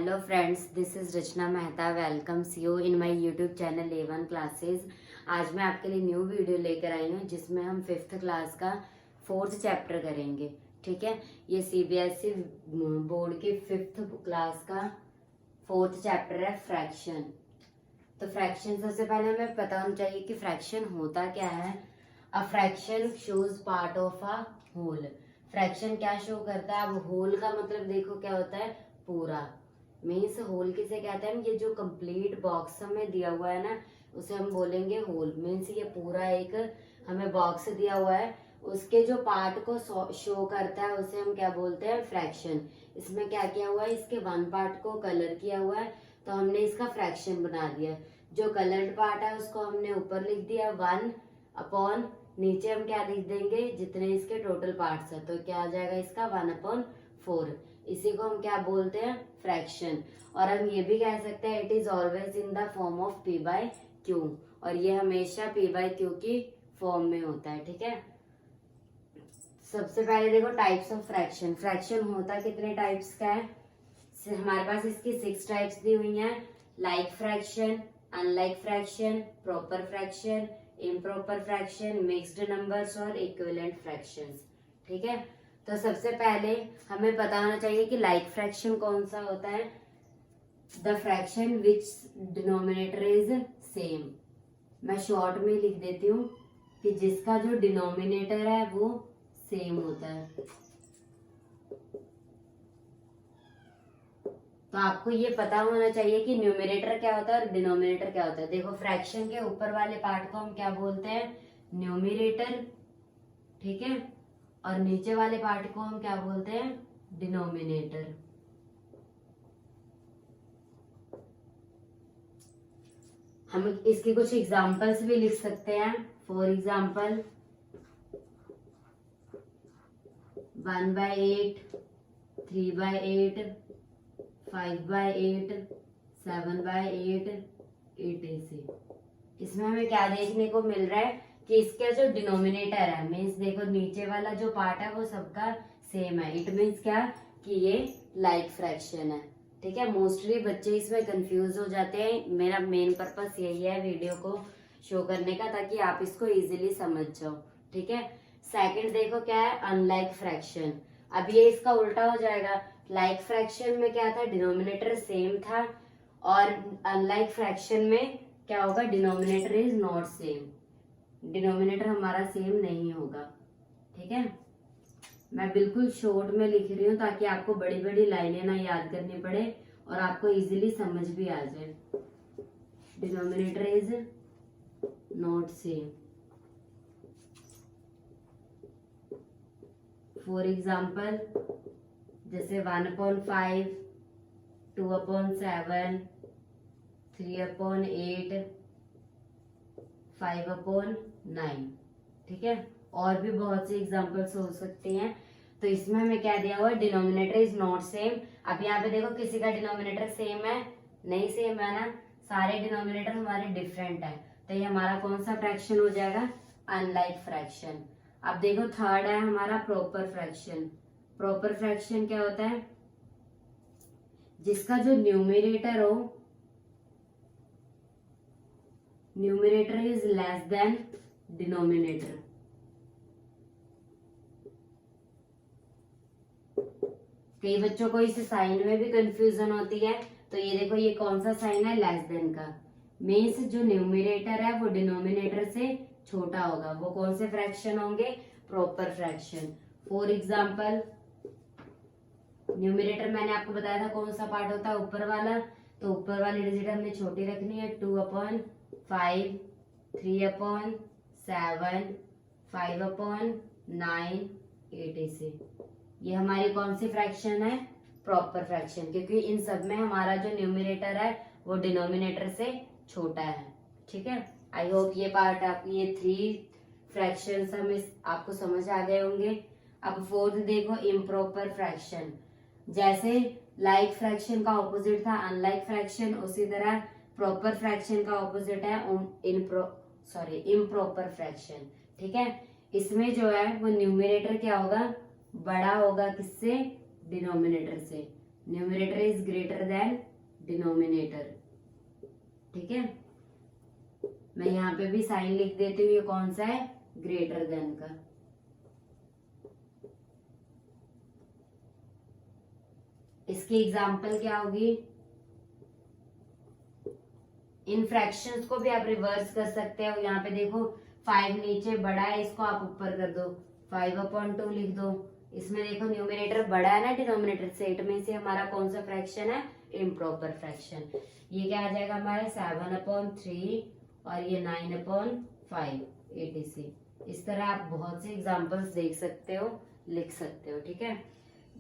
Hello friends, this is Rachna Mehta. Welcomes you in my YouTube channel A1 Classes. आज मैं आपके लिए new video लेकर आई हूँ जिसमें हम 5th क्लास का 4th चैप्टर करेंगे. ठीक है, ये CBSE बोर्ड के 5th क्लास का 4th चैप्टर है फ्रैक्शन. तो फ्रैक्शन सबसे पहले हमें पता होना चाहिए कि फ्रैक्शन होता क्या है. A fraction shows part of a whole. Fraction क्या शो करता है. अब होल का मतलब देखो क्या होता है, पूरा. मीन्स होल किसे कहते हैं, ये जो कंप्लीट बॉक्स हमें दिया हुआ है ना उसे हम बोलेंगे होल. मीन्स ये पूरा एक हमें बॉक्स दिया हुआ है, उसके जो पार्ट को शो करता है उसे हम क्या बोलते हैं, फ्रैक्शन. इसमें क्या किया हुआ है, इसके वन पार्ट को कलर किया हुआ है तो हमने इसका फ्रैक्शन बना दिया. जो कलर्ड पार्ट है उसको हमने ऊपर लिख दिया 1 अपॉन, नीचे हम क्या लिख देंगे, जितने इसके टोटल पार्ट्स है तो क्या आ जाएगा इसका 1/4. इसी को हम क्या बोलते हैं, फ्रैक्शन. और हम ये भी कह सकते हैं it is always in the form of P/Q. और ये हमेशा P/Q की फॉर्म में होता है. ठीक है, सबसे पहले देखो टाइप्स ऑफ फ्रैक्शन. फ्रैक्शन होता कितने टाइप्स का है, हमारे पास इसकी 6 टाइप्स दी हुई हैं. Like fraction, unlike fraction, proper fraction, improper fraction, mixed numbers और इक्विवेलेंट फ्रैक्शंस. ठीक है, तो सबसे पहले हमें पता होना चाहिए कि लाइक फ्रैक्शन कौन सा होता है. The fraction which denominator is same. मैं शॉर्ट में लिख देती हूँ कि जिसका जो डिनोमिनेटर है वो सेम होता है. तो आपको ये पता होना चाहिए कि न्यूमरेटर क्या होता है और डिनोमिनेटर क्या होता है. देखो फ्रैक्शन के ऊपर वाले पार्ट को हम क्या बोलते हैं, न्यूमरेटर. ठीक है, और नीचे वाले पार्ट को हम क्या बोलते हैं, डिनोमिनेटर. हम इसके कुछ एग्जांपल्स भी लिख सकते हैं. फॉर एग्जांपल 1/8, 3/8, 5/8, 7/8, 8 इसमें हमें क्या देखने को मिल रहा है कि इसका जो डिनोमिनेटर है, मीन्स देखो नीचे वाला जो पार्ट है वो सबका सेम है. इट मीन्स क्या कि ये लाइक फ्रैक्शन है. ठीक है, मोस्टली बच्चे इसमें कंफ्यूज हो जाते हैं. मेरा मेन पर्पस यही है वीडियो को शो करने का, ताकि आप इसको इजीली समझ जाओ. ठीक है, सेकंड देखो क्या है, अनलाइक फ्रैक्शन. अब ये इसका उल्टा हो जाएगा. लाइक फ्रैक्शन में क्या था, डिनोमिनेटर सेम था, और अनलाइक फ्रैक्शन में क्या होगा, denominator is not same. Denominator हमारा सेम नहीं होगा. ठीक है, मैं बिल्कुल शॉर्ट में लिख रही हूँ ताकि आपको बड़ी बड़ी लाइनें ना याद करनी पड़े और आपको इजीली समझ भी आ जाए. Denominator is not same. For example जैसे 1/5, 2/7, 3/8, 5/9. ठीक है, और भी बहुत सी एग्जांपल्स हो सकती हैं. तो इसमें हमें क्या दिया हुआ है, डिनोमिनेटर इज नॉट सेम. अब यहाँ पे देखो किसी का डिनोमिनेटर सेम है, नहीं सेम है ना, सारे डिनोमिनेटर हमारे डिफरेंट है. तो ये हमारा कौन सा फ्रैक्शन हो जाएगा, अनलाइक फ्रैक्शन. अब देखो थर्ड है हमारा प्रॉपर फ्रैक्शन. प्रॉपर फ्रैक्शन क्या होता है, जिसका जो न्यूमरेटर हो, numerator is less than denominator. कई बच्चों को इस साइन में भी कंफ्यूजन होती है. तो ये देखो ये कौन सा साइन है, लेस देन का. मीन्स जो न्यूमरेटर है वो डिनोमिनेटर से छोटा होगा. वो कौन से फ्रैक्शन होंगे, proper fraction. For example numerator मैंने आपको बताया था कौन सा पार्ट होता है, ऊपर वाला. तो ऊपर वाली डिजिट हमने छोटी रखनी है. 2/5, 3/7, 5/9, 8 ये हमारी कौन सी फ्रैक्शन है, प्रॉपर फ्रैक्शन. क्योंकि इन सब में हमारा जो न्यूमरेटर है वो डिनोमिनेटर से छोटा है. ठीक है, आई होप ये पार्ट आप ये 3 फ्रैक्शंस हमें आपको समझ आ गए होंगे. अब फोर्थ देखो, इम्प्रॉपर फ्रैक्शन. जैसे लाइक फ्रैक्शन का ऑपोजिट था अनलाइक फ्रैक्शन, उसी तरह प्रॉपर फ्रैक्शन का ऑपोजिट है इम्प्रॉपर फ्रैक्शन. ठीक है, इसमें जो है वो न्यूमरेटर क्या होगा, बड़ा होगा किससे, डिनोमिनेटर से. Numerator is greater than denominator. ठीक है, मैं यहाँ पे भी साइन लिख देती हूँ, ये कौन सा है, ग्रेटर देन का। इसकी एग्जाम्पल क्या होगी, इन फ्रैक्शंस को भी आप रिवर्स कर सकते हो। यहाँ पे देखो 5 नीचे बड़ा है, इसको आप ऊपर कर दो, 5/2 लिख दो। इसमें देखो न्यूमरेटर बड़ा है ना डिनोमिनेटर से, इट मीन से हमारा कौन सा फ्रैक्शन है, इम्प्रॉपर फ्रैक्शन। ये क्या आ जाएगा हमारा 7/3 और ये 9/5 etc। इस तरह आप बहुत से एग्जांपल्स देख सकते हो, लिख सकते हो। ठीक है,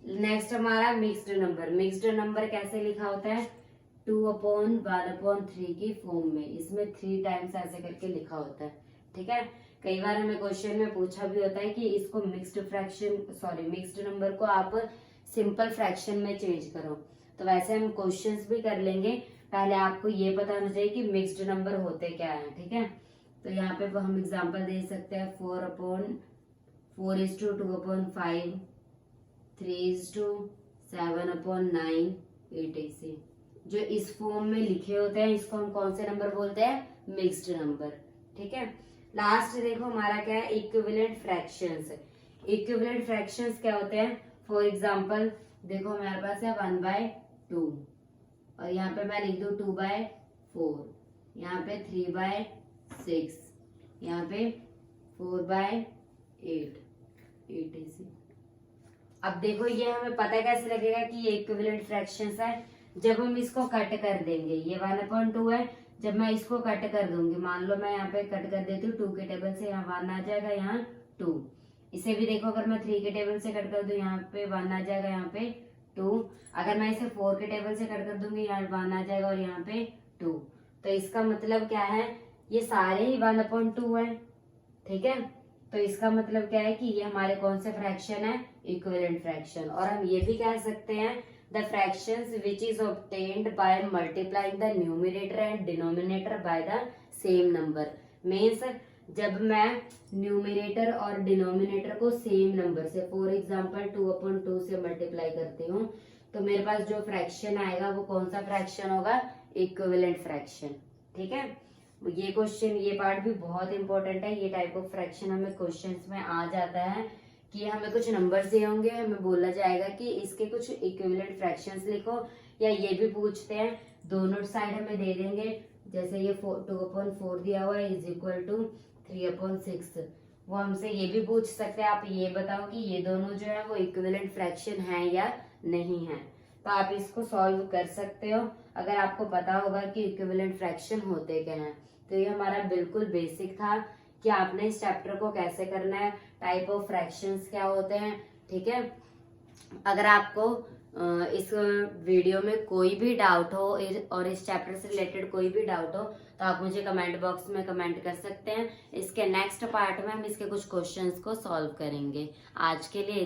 नेक्स्ट हमारा मिक्स्ड नंबर। मिक्स्ड नंबर कैसे लिखा होता है, 2/1/3 की फॉर्म में। इसमें 3 टाइम्स ऐसे करके लिखा होता है। ठीक है, कई बार हमें क्वेश्चन में पूछा भी होता है कि इसको मिक्स्ड नंबर को आप सिंपल फ्रैक्शन में चेंज करो। तो वैसे हम क्वेश्चंस भी कर लेंगे, पहले आपको ये पता होना चाहिए कि मिक्स्ड नंबर होते क्या है। ठीक है, तो यहाँ पे हम एग्जांपल दे सकते हैं 4/4:2/5, 3:7/9 etc। जो इस फॉर्म में लिखे होते हैं इसको हम कौन से नंबर बोलते हैं, मिक्स्ड नंबर। ठीक है, लास्ट देखो हमारा क्या है, इक्विवेलेंट फ्रैक्शंस। इक्विवेलेंट फ्रैक्शंस क्या होते हैं, फॉर एग्जांपल देखो हमारे पास है 1/2 और यहाँ पे मैं लिख दूं 2/4, यहाँ पे 3/6, यहाँ पे 4/8 etc। अब देखो ये हमें पता कैसे लगेगा कि ये इक्विवेलेंट फ्रैक्शंस है, जब हम इसको कट कर देंगे। ये 1/2 है, जब मैं इसको कट कर दूंगी, मान लो मैं यहाँ पे कट कर देती हूँ 2 के टेबल से, यहाँ 1 आ जाएगा, यहाँ 2। इसे भी देखो अगर मैं 3 के टेबल से कट कर दूं, यहाँ पे 1 आ जाएगा, यहाँ पे 2। अगर मैं इसे 4 के टेबल से कट कर दूंगी, यहाँ 1 आ जाएगा और यहाँ पे 2। तो इसका मतलब क्या है, ये सारे ही 1/2 है। ठीक है, तो इसका मतलब क्या है कि ये हमारे कौन से फ्रैक्शन है, इक्विवेलेंट फ्रैक्शन। और हम ये भी कह सकते हैं the fractions which is obtained by multiplying the numerator and denominator by the same number। means जब मैं न्यूमरेटर और डिनोमिनेटर को सेम नंबर से, फॉर एग्जांपल 2/2 से मल्टीप्लाई करती हूँ, तो मेरे पास जो फ्रैक्शन आएगा वो कौन सा फ्रैक्शन होगा, इक्विवेलेंट फ्रैक्शन। ठीक है, ये क्वेश्चन, ये पार्ट भी बहुत इंपॉर्टेंट है। ये टाइप ऑफ फ्रैक्शन हमें क्वेश्चंस में आ जाता है कि हमें कुछ नंबर्स दिए होंगे, हमें बोला जाएगा कि इसके कुछ इक्विवेलेंट फ्रैक्शंस लिखो, या ये भी पूछते हैं दोनों साइड हमें दे देंगे, जैसे ये 2/4 दिया हुआ है इज इक्वल टू 3/6। वो हमसे ये भी पूछ सकते हैं, आप ये बताओ कि ये दोनों जो है वो इक्विवेलेंट फ्रैक्शन है या नहीं है। तो आप इसको सॉल्व कर सकते हो अगर आपको पता होगा कि इक्विवेलेंट फ्रैक्शन होते क्या हैं। तो ये हमारा बिल्कुल बेसिक था कि आपने इस चैप्टर को कैसे करना है, टाइप ऑफ फ्रैक्शंस क्या होते हैं। ठीक है, अगर आपको इस वीडियो में कोई भी डाउट हो और इस चैप्टर से रिलेटेड कोई भी डाउट हो तो आप मुझे कमेंट बॉक्स में कमेंट कर सकते हैं। इसके नेक्स्ट पार्ट में हम इसके कुछ क्वेश्चंस को सॉल्व करेंगे। आज के लिए